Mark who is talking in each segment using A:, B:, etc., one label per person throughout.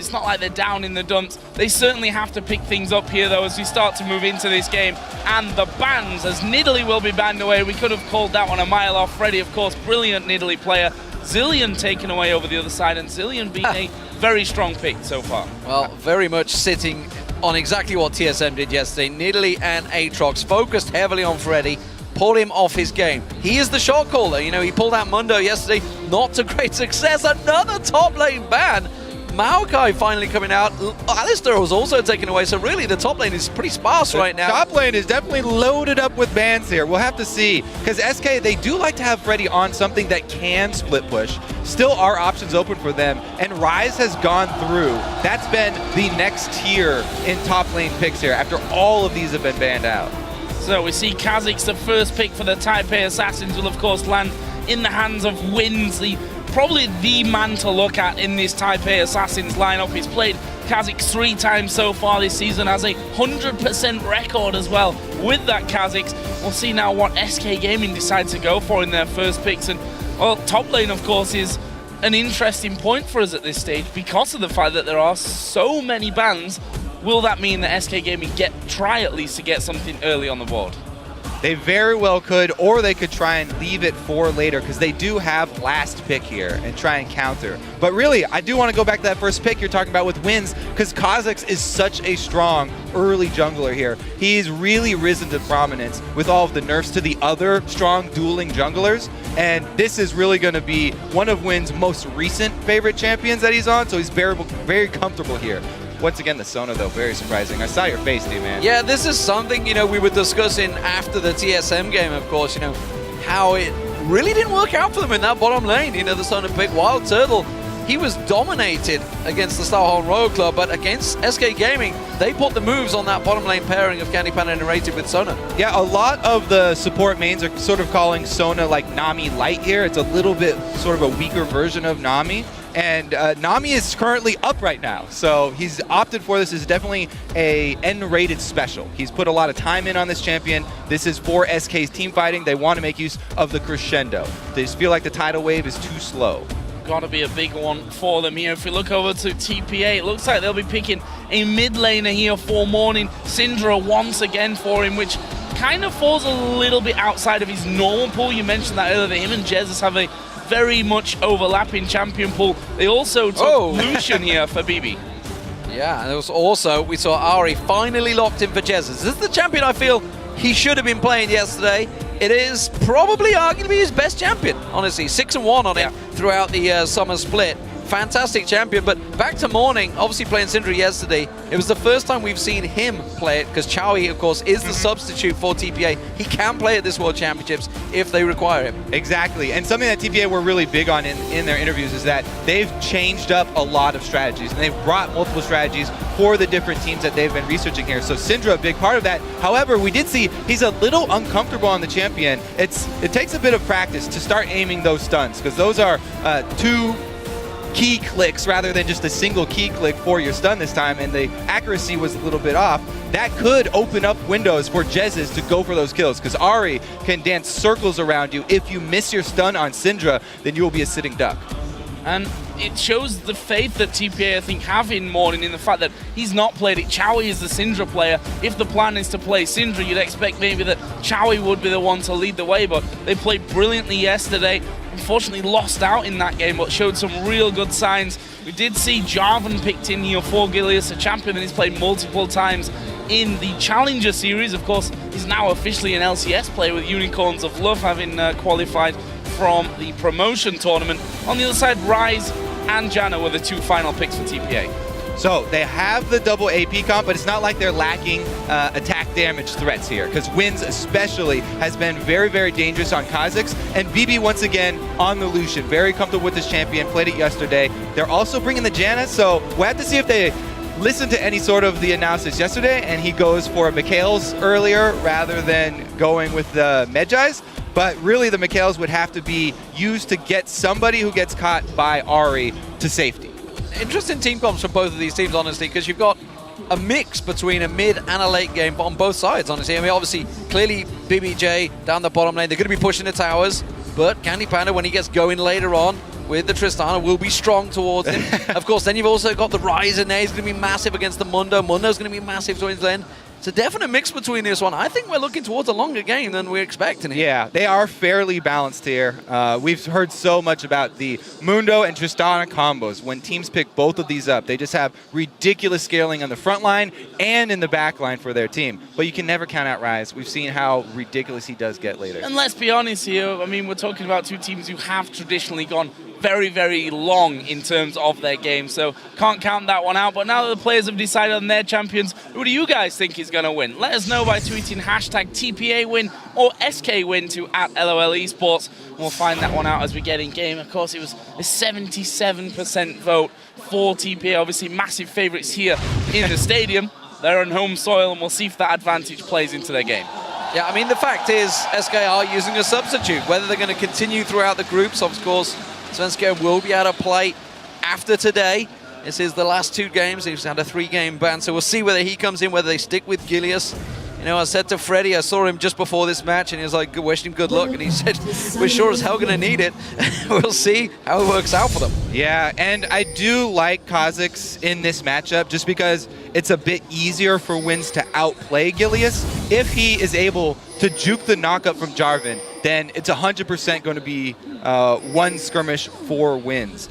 A: It's not like they're down in the dumps. They certainly have to pick things up here, though, as we start to move into this game. And the bans, as Nidalee will be banned away. We could have called that one a mile off. Freddy, of course, brilliant Nidalee player. Zilean taken away over the other side, and Zilean being a very strong pick so far.
B: Well, very much sitting on exactly what TSM did yesterday. Nidalee and Aatrox focused heavily on Freddy, pulled him off his game. He is the shot caller. You know, he pulled out Mundo yesterday, not to great success. Another top lane ban. Maokai finally coming out. Alistair was also taken away, so really the top lane is pretty sparse right now.
C: Top lane is definitely loaded up with bans here. We'll have to see, because SK, they do like to have Freddy on something that can split push. Still are options open for them, and Ryze has gone through. That's been the next tier in top lane picks here, after all of these have been banned out.
A: So we see Kha'Zix, the first pick for the Taipei Assassins, will of course land in the hands of Wins, probably the man to look at in this Taipei Assassins lineup. He's played Kha'Zix 3 times so far this season, has a 100% record as well with that Kha'Zix. We'll see now what SK Gaming decides to go for in their first picks. And well, top lane of course is an interesting point for us at this stage because of the fact that there are so many bans. Will that mean that SK Gaming try at least to get something early on the board?
C: They very well could, or they could try and leave it for later, because they do have last pick here and try and counter. But really, I do want to go back to that first pick you're talking about with Wins, because Kha'Zix is such a strong early jungler here. He's really risen to prominence with all of the nerfs to the other strong dueling junglers, and this is really going to be one of Wins' most recent favorite champions that he's on, so he's very comfortable here. Once again, the Sona, though, very surprising. I saw your face, dude, man.
B: Yeah, this is something, you know, we were discussing after the TSM game, of course, you know, how it really didn't work out for them in that bottom lane. You know, the Sona pick, Wild Turtle, he was dominated against the Starholm Royal Club, but against SK Gaming, they put the moves on that bottom lane pairing of Candy Panda and Narrated with Sona.
C: Yeah, a lot of the support mains are sort of calling Sona like Nami Light here. It's a little bit sort of a weaker version of Nami. And Nami is currently up right now, so he's opted for this. Is definitely a N-rated special. He's put a lot of time in on this champion. This is for SK's team fighting. They want to make use of the crescendo. They just feel like the tidal wave is too slow.
A: Got to be a big one for them here. If we look over to TPA, it looks like they'll be picking a mid laner here for Morning. Syndra once again for him, which kind of falls a little bit outside of his normal pool. You mentioned that earlier, that him and Jesus have a very much overlapping champion pool. They also took Lucian here for BB.
B: Yeah, and there was also, we saw Ari finally locked in for Jesus. This is the champion I feel he should have been playing yesterday. It is probably arguably his best champion, honestly. 6-1 on him throughout the summer split. Fantastic champion, but back to Morning, obviously playing Syndra yesterday. It was the first time we've seen him play it, because Chowie, of course, is the substitute for TPA. He can play at this World Championships if they require him.
C: Exactly, and something that TPA were really big on in their interviews is that they've changed up a lot of strategies, and they've brought multiple strategies for the different teams that they've been researching here. So Syndra, a big part of that. However, we did see he's a little uncomfortable on the champion. It takes a bit of practice to start aiming those stuns, because those are 2 key clicks rather than just a single key click for your stun this time, and the accuracy was a little bit off. That could open up windows for Jesus to go for those kills, because Ari can dance circles around you. If you miss your stun on Syndra, then you will be a sitting duck.
A: And it shows the faith that TPA, I think, have in Morning, in the fact that he's not played it. Chowie is the Syndra player. If the plan is to play Syndra, you'd expect maybe that Chowie would be the one to lead the way, but they played brilliantly yesterday. Unfortunately lost out in that game, but showed some real good signs. We did see Jarvan picked in here for Gilius, a champion that he's played multiple times in the Challenger Series. Of course, he's now officially an LCS player with Unicorns of Love, having qualified from the promotion tournament. On the other side, Ryze and Janna were the 2 final picks for TPA.
C: So they have the double AP comp, but it's not like they're lacking attack damage threats here, because Wins especially has been very, very dangerous on Kha'Zix, and BB once again on the Lucian. Very comfortable with this champion, played it yesterday. They're also bringing the Janna, so we'll have to see if they listen to any sort of the analysis yesterday, and he goes for Mikhail's earlier rather than going with the Medjai's. But really the Mikhail's would have to be used to get somebody who gets caught by Ari to safety.
B: Interesting team comps for both of these teams, honestly, because you've got a mix between a mid and a late game on both sides, honestly. I mean, obviously, clearly BBJ down the bottom lane, they're going to be pushing the towers, but Candy Panda, when he gets going later on, with the Tristana will be strong towards him. Of course, then you've also got the Rise in there. He's going to be massive against the Mundo. Mundo's going to be massive towards the end. It's a definite mix between this one. I think we're looking towards a longer game than we're expecting here.
C: Yeah, they are fairly balanced here. We've heard so much about the Mundo and Tristana combos. When teams pick both of these up, they just have ridiculous scaling on the front line and in the back line for their team. But you can never count out Rise. We've seen how ridiculous he does get later.
A: And let's be honest here, I mean, we're talking about two teams who have traditionally gone very, very long in terms of their game, so can't count that one out. But now that the players have decided on their champions, who do you guys think is going to win? Let us know by tweeting hashtag TPA win or SK win to @LOL Esports, and we'll find that one out as we get in game. Of course, it was a 77% vote for TPA, obviously massive favourites here in the stadium. They're on home soil, and we'll see if that advantage plays into their game.
B: Yeah, I mean, the fact is, SK are using a substitute. Whether they're going to continue throughout the groups, of course, Svenska will be able to play after today. This is the last 2 games. He's had a 3-game ban, so we'll see whether he comes in, whether they stick with Gilius. You know, I said to Freddie, I saw him just before this match, and he was like, wishing him good luck, and he said, we're sure as hell going to need it. We'll see how it works out for them.
C: Yeah, and I do like Kha'Zix in this matchup just because it's a bit easier for Wins to outplay Gilius. If he is able to juke the knockup from Jarvan, then it's 100% going to be 1 skirmish for Wins.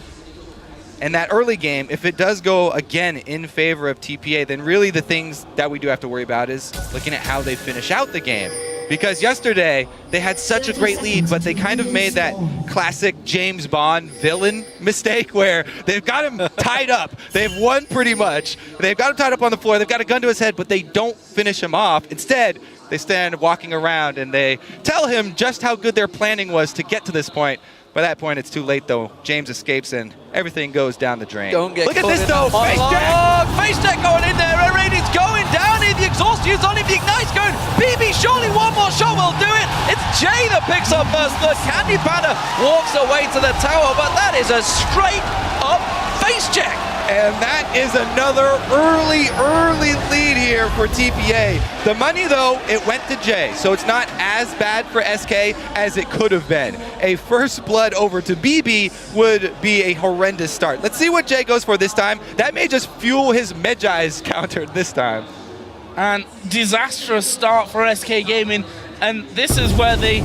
C: And that early game, if it does go again in favor of TPA, then really the things that we do have to worry about is looking at how they finish out the game. Because yesterday, they had such a great lead, but they kind of made that classic James Bond villain mistake where they've got him tied up. They've won pretty much. They've got him tied up on the floor. They've got a gun to his head, but they don't finish him off. Instead, they stand walking around and they tell him just how good their planning was to get to this point. By that point, it's too late, though. James escapes and everything goes down the drain.
B: Don't get
C: Look at this, though. Face check.
B: Face check going in there. Radiant's going down here. The exhaust use on him. The ignite's going. BB, surely one more shot will do it. It's Jay that picks up first. The Candy Panda walks away to the tower, but that is a straight up face check.
C: And that is another early lead here for TPA. The money, though, it went to Jay, so it's not as bad for SK as it could have been. A first blood over to BB would be a horrendous start. Let's see what Jay goes for this time. That may just fuel his Medjai's counter this time.
A: And disastrous start for SK Gaming, and this is where they,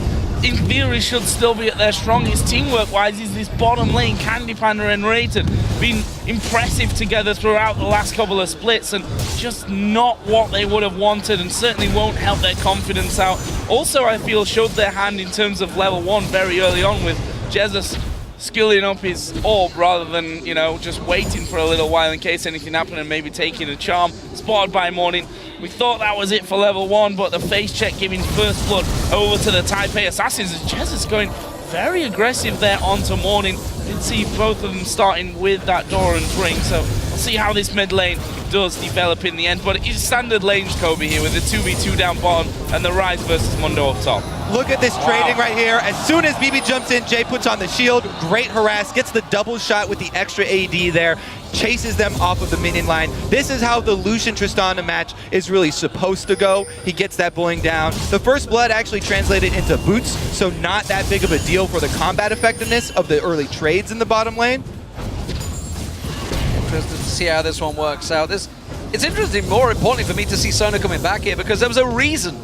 A: in theory, should still be at their strongest teamwork-wise. Is this bottom lane, Candy Panda and Rated, been impressive together throughout the last couple of splits, and just not what they would have wanted, and certainly won't help their confidence out. Also, I feel showed their hand in terms of level 1 very early on, with Jesus skilling up his orb rather than, you know, just waiting for a little while in case anything happened and maybe taking a charm. Spotted by Morning. We thought that was it for level 1, but the face check giving first blood over to the Taipei Assassins. Jesus going very aggressive there onto Morning. Did see both of them starting with that Doran's ring, so we'll see how this mid lane does develop in the end. But it's standard lane Kobe here with the 2v2 down bottom and the Rise versus Mundo up top.
C: Look at this trading right here. As soon as BB jumps in, Jay puts on the shield. Great harass, gets the double shot with the extra AD there, chases them off of the minion line. This is how the Lucian Tristana match is really supposed to go. He gets that bullying down. The first blood actually translated into boots, so not that big of a deal for the combat effectiveness of the early trades in the bottom lane.
B: Interested to see how this one works out. It's interesting, more importantly for me, to see Sona coming back here, because there was a reason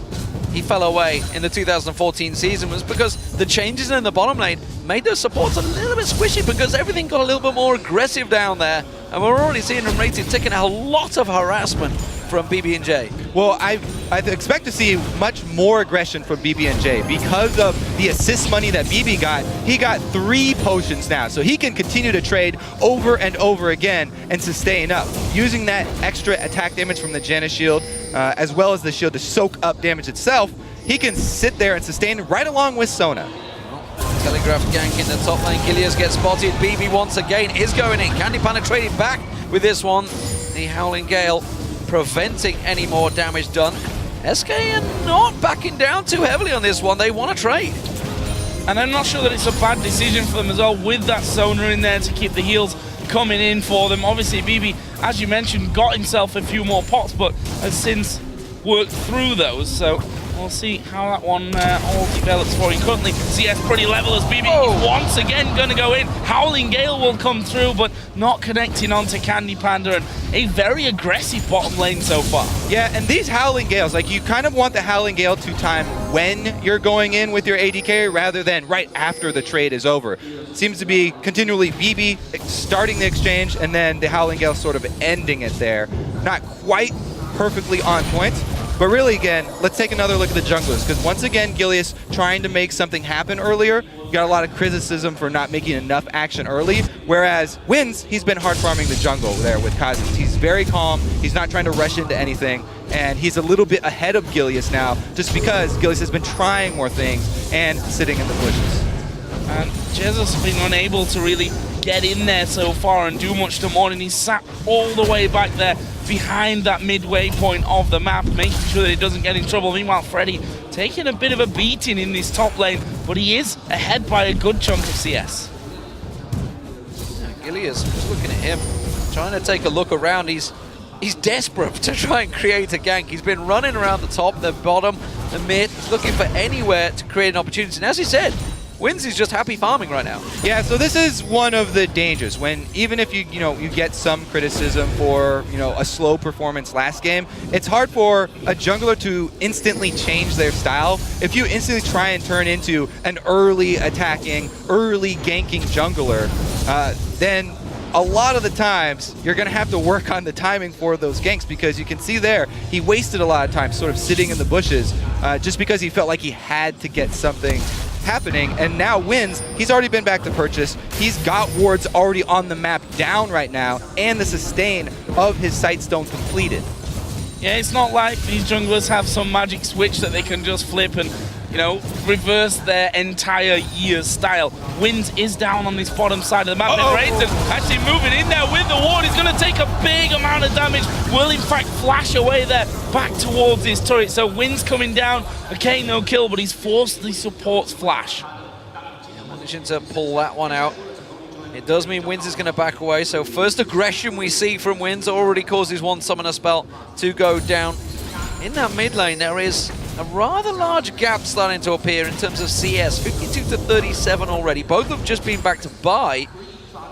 B: he fell away in the 2014 season, was because the changes in the bottom lane made those supports a little bit squishy, because everything got a little bit more aggressive down there, and we're already seeing them rated taking a lot of harassment from BB and J.
C: Well, I expect to see much more aggression from BB and J because of the assist money that BB got. He got 3 potions now, so he can continue to trade over and over again and sustain up, using that extra attack damage from the Janus shield, as well as the shield to soak up damage itself. He can sit there and sustain right along with Sona.
B: Telegraph gank in the top lane. Gilius gets spotted. BB once again is going in. Candy Panda trading back with this one. The Howling Gale preventing any more damage done. SK are not backing down too heavily on this one. They want to trade.
A: And I'm not sure that it's a bad decision for them as well, with that Sona in there to keep the heals coming in for them. Obviously, BB, as you mentioned, got himself a few more pots, but has since worked through those. So We'll see how that one all develops for him. Currently, CS pretty level as BB is once again going to go in. Howling Gale will come through, but not connecting onto Candy Panda, and a very aggressive bottom lane so far.
C: Yeah, and these Howling Gales, like, you kind of want the Howling Gale to time when you're going in with your AD carry rather than right after the trade is over. It seems to be continually BB starting the exchange and then the Howling Gale sort of ending it there. Not quite perfectly on point. But really, again, let's take another look at the junglers, because once again, Gilius trying to make something happen earlier. You got a lot of criticism for not making enough action early, whereas Wins, he's been hard farming the jungle there with Kazis. He's very calm, he's not trying to rush into anything, and he's a little bit ahead of Gilius now, just because Gilius has been trying more things and sitting in the bushes.
A: And Jesus has been unable to really get in there so far and do much to Morning. He's sat all the way back there behind that midway point of the map, making sure that he doesn't get in trouble. Meanwhile, Freddy taking a bit of a beating in this top lane, but he is ahead by a good chunk of CS.
B: Gilius, just looking at him, trying to take a look around. He's desperate to try and create a gank. He's been running around the top, the bottom, the mid, looking for anywhere to create an opportunity. And as he said, Wins is just happy farming right now.
C: Yeah, so this is one of the dangers when even if you get some criticism for a slow performance last game, it's hard for a jungler to instantly change their style. If you instantly try and turn into an early attacking, early ganking jungler, then a lot of the times you're going to have to work on the timing for those ganks, because you can see there he wasted a lot of time sort of sitting in the bushes just because he felt like he had to get something happening. And now Wins, he's already been back to purchase. He's got wards already on the map down right now, and the sustain of his Sightstone completed.
A: Yeah, it's not like these junglers have some magic switch that they can just flip and, reverse their entire year's style. Wins is down on this bottom side of the map. Rayton actually moving in there with the ward. He's going to take a big amount of damage. Will, in fact, flash away there back towards his turret. So Wins coming down. Okay, no kill, but he's forced the support's flash.
B: Managing to pull that one out. It does mean Wins is going to back away. So first aggression we see from Wins already causes one summoner spell to go down. In that mid lane, there is a rather large gap starting to appear in terms of CS. 52 to 37 already. Both have just been back to buy.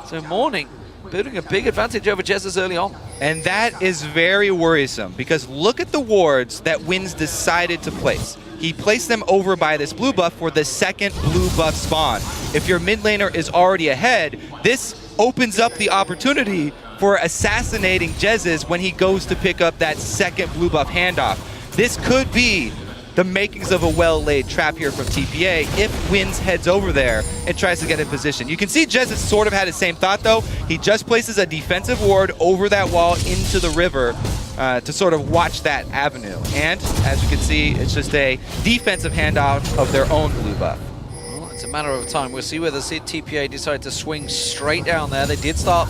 B: So Morning building a big advantage over Jesus early on.
C: And that is very worrisome, because look at the wards that Wins decided to place. He placed them over by this blue buff for the second blue buff spawn. If your mid laner is already ahead, this opens up the opportunity for assassinating Jesus when he goes to pick up that second blue buff handoff. This could be the makings of a well-laid trap here from TPA if Wins heads over there and tries to get in position. You can see Jesus sort of had the same thought, though. He just places a defensive ward over that wall into the river to sort of watch that avenue. And as you can see, it's just a defensive handoff of their own blue buff.
B: Well, it's a matter of time. We'll see whether TPA decide to swing straight down there. They did start,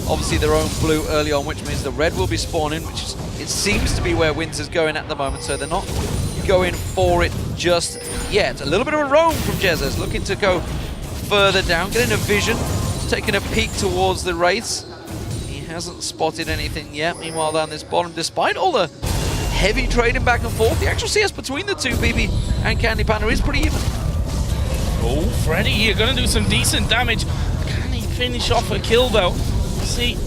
B: obviously, their own blue early on, which means the red will be spawning, which is, it seems to be where Wins is going at the moment, so they're not going for it just yet. A little bit of a roam from Jesus, looking to go further down, getting a vision, taking a peek towards the Wraiths. He hasn't spotted anything yet. Meanwhile, down this bottom, despite all the heavy trading back and forth, the actual CS between the two, BB and Candy Panda, is pretty even.
A: Oh, Freddy here going to do some decent damage. Can he finish off a kill, though? See,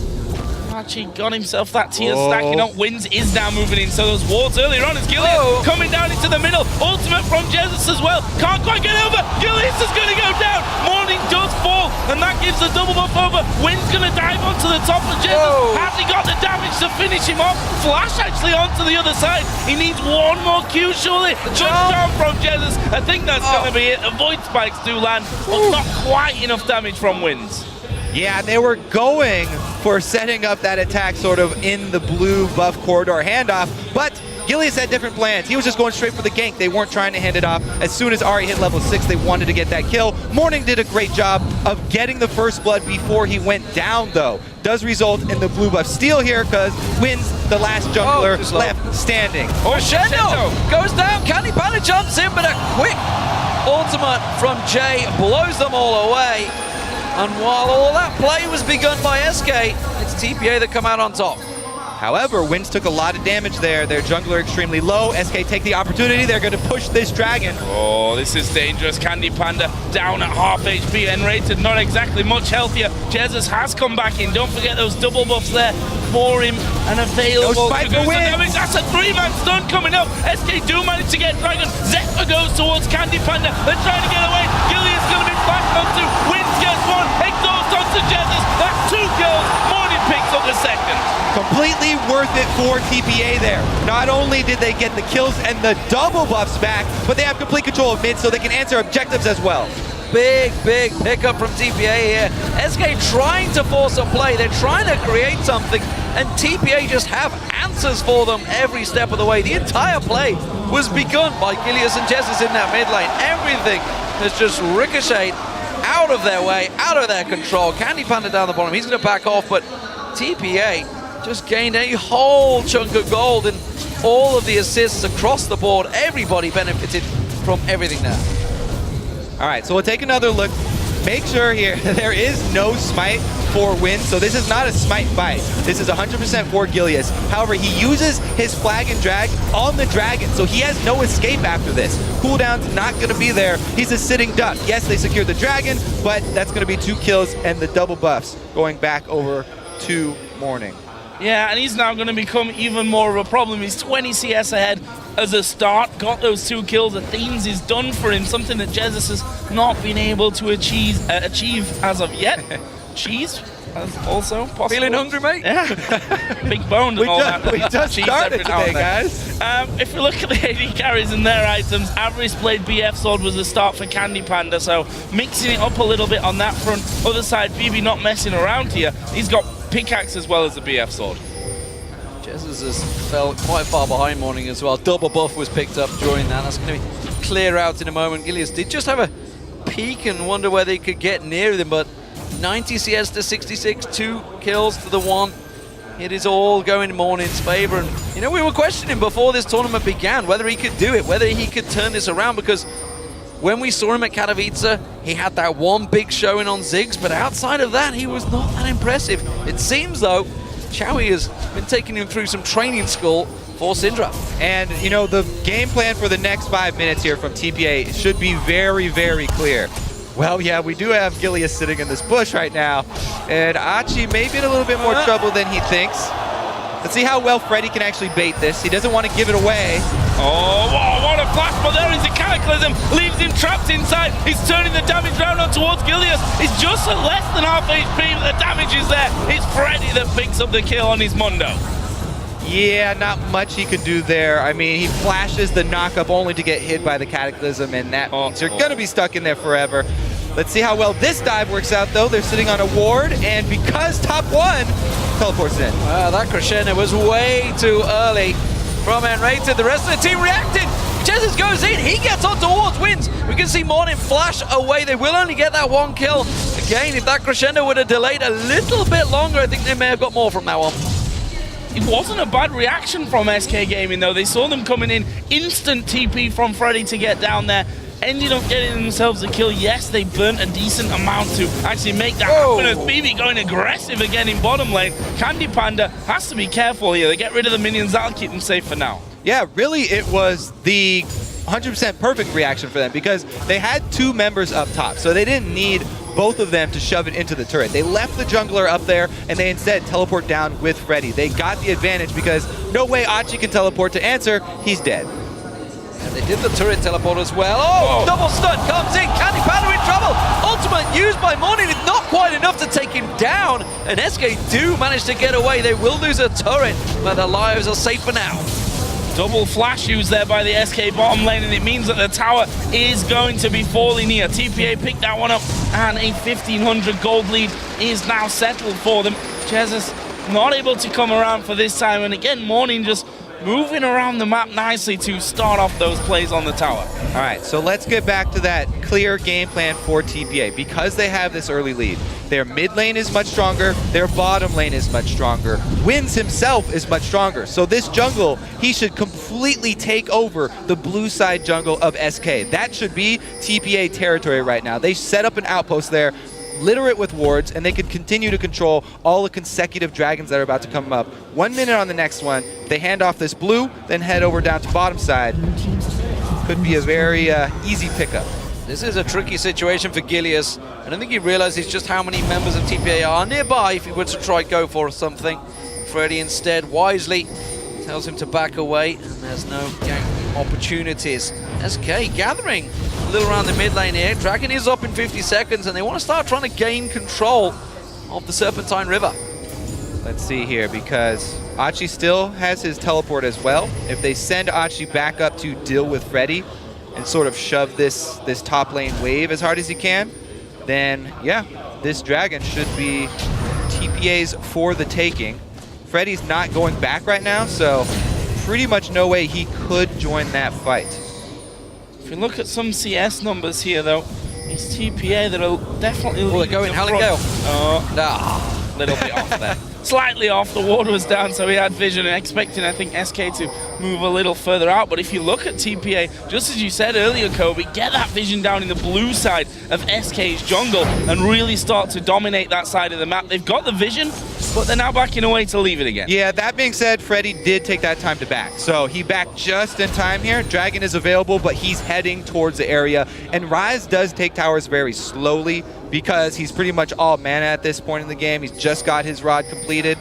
A: actually got himself that tier stacking up. Wins is now moving in, so those wards earlier on as Gilius coming down into the middle. Ultimate from Jesus as well. Can't quite get over. Gilius is going to go down. Morning does fall, and that gives the double buff over. Wins going to dive onto the top of Jesus. Has he got the damage to finish him off? Flash actually onto the other side. He needs one more Q, surely. Good job from Jesus. I think that's going to be it. Avoid spikes do land, but not quite enough damage from Wins.
C: Yeah, they were going for setting up that attack sort of in the blue buff corridor handoff, but Gilius had different plans. He was just going straight for the gank. They weren't trying to hand it off. As soon as Ari hit level 6, they wanted to get that kill. Morning did a great job of getting the first blood before he went down, though. Does result in the blue buff steal here, because Wins the last jungler left standing.
B: Crescendo goes down. Candy Panda jumps in, but a quick ultimate from Jay blows them all away. And while all that play was begun by SK, it's TPA that come out on top.
C: However, Winds took a lot of damage there. Their jungler extremely low. SK take the opportunity. They're going to push this dragon.
A: Oh, this is dangerous. Candy Panda down at half HP and rated not exactly much healthier. Jesus has come back in. Don't forget those double buffs there for him and available to do some damage. That's a 3-man stun coming up. SK do manage to get Dragon. Zephyr goes towards Candy Panda. They're trying to get away. Gillian's going to be flashed onto. Winds gets one. Exhaust onto Jesus. That's 2 kills. Morning picks up the second.
C: Completely worth it for TPA there. Not only did they get the kills and the double buffs back, but they have complete control of mid so they can answer objectives as well.
B: Big pickup from TPA here. SK trying to force a play. They're trying to create something, and TPA just have answers for them every step of the way. The entire play was begun by Gilius and Jesus in that mid lane. Everything has just ricocheted out of their way, out of their control. Candy Panda down the bottom. He's going to back off, but TPA just gained a whole chunk of gold and all of the assists across the board. Everybody benefited from everything there.
C: All right, so we'll take another look. Make sure here there is no smite for Win, so this is not a smite fight. This is 100% for Gilius. However, he uses his flag and drag on the dragon, so he has no escape after this. Cooldown's not going to be there. He's a sitting duck. Yes, they secured the dragon, but that's going to be 2 kills and the double buffs going back over to Morning.
A: Yeah, and he's now going to become even more of a problem. He's 20 CS ahead as a start, got those 2 kills. Athenes is done for him, something that Jesus has not been able to achieve as of yet. Cheese also possible.
B: Feeling hungry, mate?
A: Yeah. Big bone and all that.
C: We just started today, guys.
A: If we look at the AD carries and their items, Avarice played BF Sword was the start for Candy Panda, so mixing it up a little bit on that front. Other side, BB not messing around here. He's got pickaxe as well as the BF Sword.
B: Jesus has fell quite far behind Morning as well. Double buff was picked up during that. That's going to be clear out in a moment. Gilius did just have a peek and wonder whether he could get near them, but 90 CS to 66, 2 kills to the 1. It is all going in Morning's favor. And, you know, we were questioning before this tournament began whether he could do it, whether he could turn this around, because when we saw him at Katowice, he had that one big showing on Ziggs, but outside of that, he was not that impressive. It seems, though, Chowie has been taking him through some training school for Syndra.
C: And, you know, the game plan for the next 5 minutes here from TPA should be very, very clear. Well, yeah, we do have Gilius sitting in this bush right now, and Achi may be in a little bit more trouble than he thinks. Let's see how well Freddy can actually bait this. He doesn't want to give it away.
A: Oh, wow, what a flash, but there is a Cataclysm, leaves him trapped inside. He's turning the damage round on towards Gilius. He's just at less than half HP, but the damage is there. It's Freddy that picks up the kill on his Mundo.
C: Yeah, not much he could do there. I mean, he flashes the knockup only to get hit by the Cataclysm, and that means you're going to be stuck in there forever. Let's see how well this dive works out, though. They're sitting on a ward, and because top 1 teleports in.
B: That crescendo was way too early from Enrated. The rest of the team reacted. Jesus goes in, he gets on towards Wins. We can see Morning flash away. They will only get that 1 kill. Again, if that crescendo would have delayed a little bit longer, I think they may have got more from that one.
A: It wasn't a bad reaction from SK Gaming, though. They saw them coming in, instant TP from Freddy to get down there. Ended up getting themselves a kill. Yes, they burnt a decent amount to actually make that happen, as BB going aggressive again in bottom lane. Candy Panda has to be careful here. They get rid of the minions. That'll keep them safe for now.
C: Yeah, really, it was the 100% perfect reaction for them because they had 2 members up top, so they didn't need both of them to shove it into the turret. They left the jungler up there, and they instead teleport down with Freddy. They got the advantage because no way Achi can teleport to answer. He's dead.
B: And they did the turret teleport as well. Oh, double stun comes in. Candy Panda in trouble. Ultimate used by Morning is not quite enough to take him down. And SK do manage to get away. They will lose a turret, but their lives are safe for now.
A: Double flash used there by the SK bottom lane, and it means that the tower is going to be falling here. TPA picked that one up, and a 1,500 gold lead is now settled for them. Jesus not able to come around for this time, and again, Morning just moving around the map nicely to start off those plays on the tower.
C: All right, so let's get back to that clear game plan for TPA. Because they have this early lead, their mid lane is much stronger, their bottom lane is much stronger. Wins himself is much stronger. So this jungle, he should completely take over the blue side jungle of SK. That should be TPA territory right now. They set up an outpost there. litter it with wards, and they can continue to control all the consecutive dragons that are about to come up. 1 minute on the next one. They hand off this blue, then head over down to bottom side. Could be a very easy pickup.
B: This is a tricky situation for Gilius. I don't think he realizes just how many members of TPA are nearby if he were to try go for something. Freddy instead wisely tells him to back away, and there's no gang opportunities. SK gathering a little around the mid lane here. Dragon is up in 50 seconds, and they want to start trying to gain control of the Serpentine River.
C: Let's see here, because Achi still has his teleport as well. If they send Achi back up to deal with Freddy and sort of shove this top lane wave as hard as he can, then yeah, this dragon should be TPA's for the taking. Freddy's not going back right now, so pretty much no way he could join that fight.
A: If you look at some CS numbers here, though, it's TPA that are definitely.
B: Oh, they're going Hallingale.
A: Oh, a little bit off there. Slightly off. The ward was down, so he had vision and expecting, I think, SK to move a little further out. But if you look at TPA, just as you said earlier, Kobe, get that vision down in the blue side of SK's jungle and really start to dominate that side of the map. They've got the vision, but they're now backing away to leave it again.
C: Yeah, that being said, Freddy did take that time to back. So he backed just in time here. Dragon is available, but he's heading towards the area. And Ryze does take towers very slowly because he's pretty much all mana at this point in the game. He's just got his rod completed.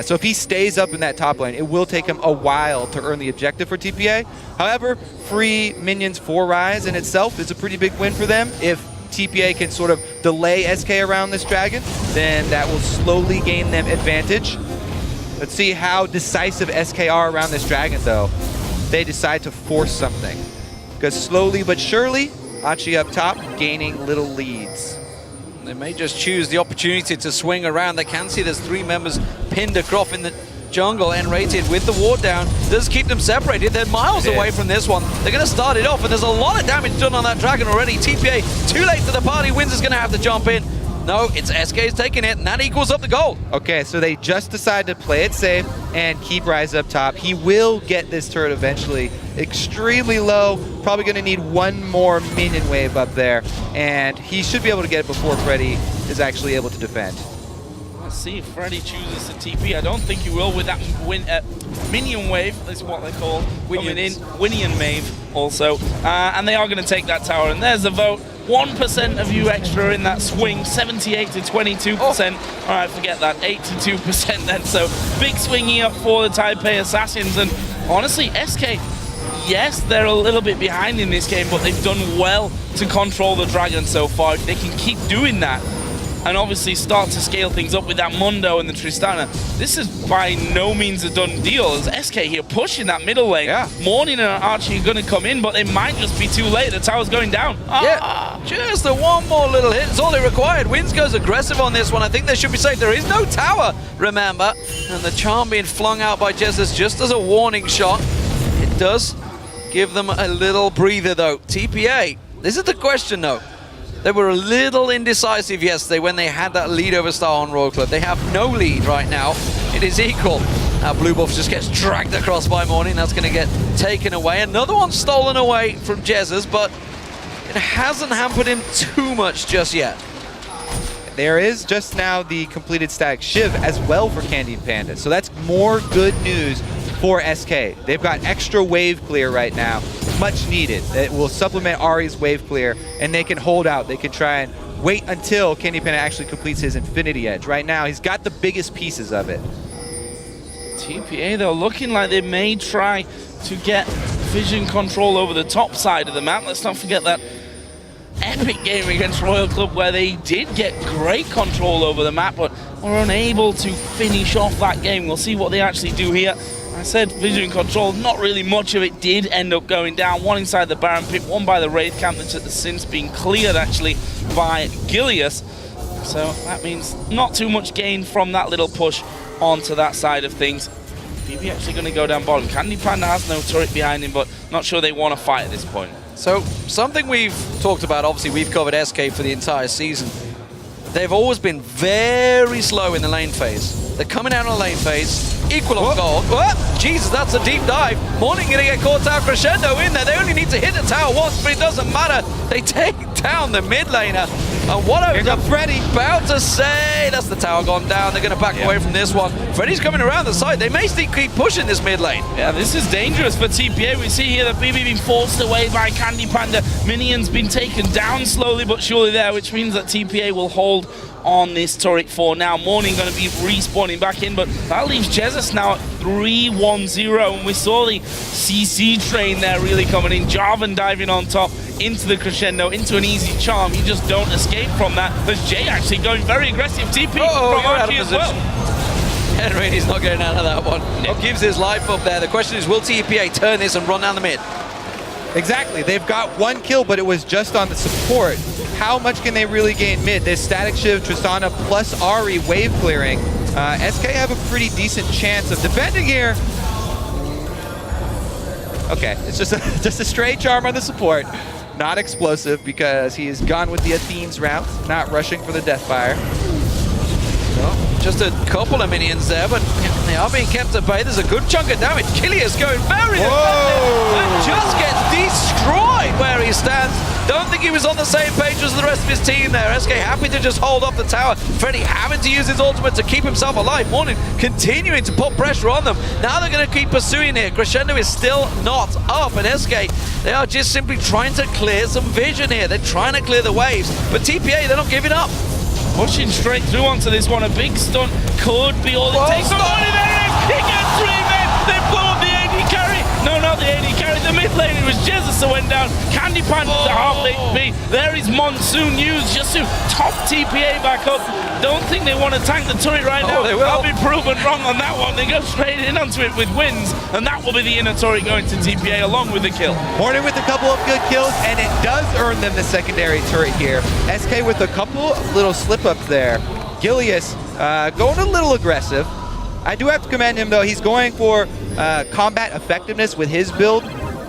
C: So if he stays up in that top lane, it will take him a while to earn the objective for TPA. However, free minions for Ryze in itself is a pretty big win for them. If TPA can sort of delay SK around this dragon, then that will slowly gain them advantage. Let's see how decisive SK are around this dragon, though. They decide to force something. Because slowly but surely, Achi up top, gaining little leads.
B: They may just choose the opportunity to swing around. They can see there's 3 members pinned across in the jungle and rated with the ward down. Does keep them separated. They're miles away from this one. They're going to start it off, and there's a lot of damage done on that dragon already. TPA, too late to the party. Wins is going to have to jump in. No, it's SK's taking it, and that equals up the gold.
C: Okay, so they just decide to play it safe and keep Ryze up top. He will get this turret eventually. Extremely low, probably going to need 1 more minion wave up there, and he should be able to get it before Freddy is actually able to defend.
A: Let's see if Freddy chooses to TP. I don't think he will with that minion wave, is what they call coming in. Winion wave also. And they are going to take that tower, and there's the vote. 1% of you extra in that swing, 78 to 22%. Oh. All right, forget that, 8 to 2% then. So big swing here for the Taipei Assassins. And honestly, SK, yes, they're a little bit behind in this game, but they've done well to control the dragon so far. If they can keep doing that, and obviously start to scale things up with that Mundo and the Tristana, this is by no means a done deal. As SK here pushing that middle lane.
C: Yeah.
A: Morning and Archie are going to come in, but they might just be too late. The tower's going down.
B: Yeah, just the 1 more little hit. It's all they required. Wins goes aggressive on this one. I think they should be safe. There is no tower, remember. And the charm being flung out by Jesus just as a warning shot. It does give them a little breather, though. TPA, this is the question, though. They were a little indecisive yesterday when they had that lead over Star on Royal Club. They have no lead right now. It is equal. Now Blue Buff just gets dragged across by Morning. That's going to get taken away. Another one stolen away from Jesus, but it hasn't hampered him too much just yet.
C: There is just now the completed static Shiv as well for Candy and Panda. So that's more good news for SK. They've got extra wave clear right now, much needed. It will supplement Ari's wave clear, and they can hold out. They can try and wait until Candy Panda actually completes his Infinity Edge. Right now, he's got the biggest pieces of it.
A: TPA, though, looking like they may try to get vision control over the top side of the map. Let's not forget that epic game against Royal Club where they did get great control over the map, but were unable to finish off that game. We'll see what they actually do here. I said vision control, not really much of it did end up going down. 1 inside the Baron pit, 1 by the Raid camp that's since been cleared actually by Gilius. So that means not too much gain from that little push onto that side of things. BB actually going to go down bottom. Candy Panda has no turret behind him, but not sure they want to fight at this point.
B: So something we've talked about, obviously we've covered SK for the entire season. They've always been very slow in the lane phase. They're coming out on the lane phase, equal on gold. Oh, Jesus, that's a deep dive. Morning gonna get caught out crescendo in there. They only need to hit the tower once, but it doesn't matter. They take down the mid laner. And what I was
C: Here comes Freddy.
B: about to say, that's the tower gone down. They're going to back away from this one. Freddy's coming around the side. They may still keep pushing this mid lane.
A: Yeah, this is dangerous for TPA. We see here that BB being forced away by Candy Panda. Minions been taken down slowly but surely there, which means that TPA will hold on this turret for now. Morning going to be respawning back in, but that leaves Jesus now at 3-1-0, and we saw the CC train there really coming in. Jarvan diving on top into the crescendo, into an easy charm. You just don't escape from that. There's Jay actually going very aggressive. TP from Archie as well.
B: Henry, he's not getting out of that one.
A: No.
B: He gives his life up there. The question is, will TPA turn this and run down the mid?
C: Exactly. They've got 1 kill, but it was just on the support. How much can they really gain mid? There's Static Shiv, Tristana, plus Ari wave clearing. SK have a pretty decent chance of defending here. Okay, it's just a straight charm on the support. Not explosive because he's gone with the Athene's route, not rushing for the Deathfire.
B: Just a couple of minions there, but they are being kept at bay. There's a good chunk of damage. Kilius going very effective and just gets destroyed where he stands. Don't think he was on the same page as the rest of his team there. SK happy to just hold off the tower. Freddy having to use his ultimate to keep himself alive. Morning continuing to put pressure on them. Now they're going to keep pursuing it. Crescendo is still not up, and SK, they are just simply trying to clear some vision here. They're trying to clear the waves, but TPA, they're not giving up.
A: Pushing straight through onto this one. A big stunt could be all it takes. Somebody there it is! He gets 3 men! They blow up the AD carry! No, not the AD carry. The mid lane, it was Jesus that went down. Candy Panda's at half HP. There is Monsoon used just to top TPA back up. Don't think they want to tank the turret right now.
B: They will.
A: I'll be proven wrong on that one. They go straight in onto it with wins, and that will be the inner turret going to TPA along with the kill.
C: Morning with a couple of good kills, and it does earn them the secondary turret here. SK with a couple of little slip-ups there. Gilius going a little aggressive. I do have to commend him, though. He's going for combat effectiveness with his build.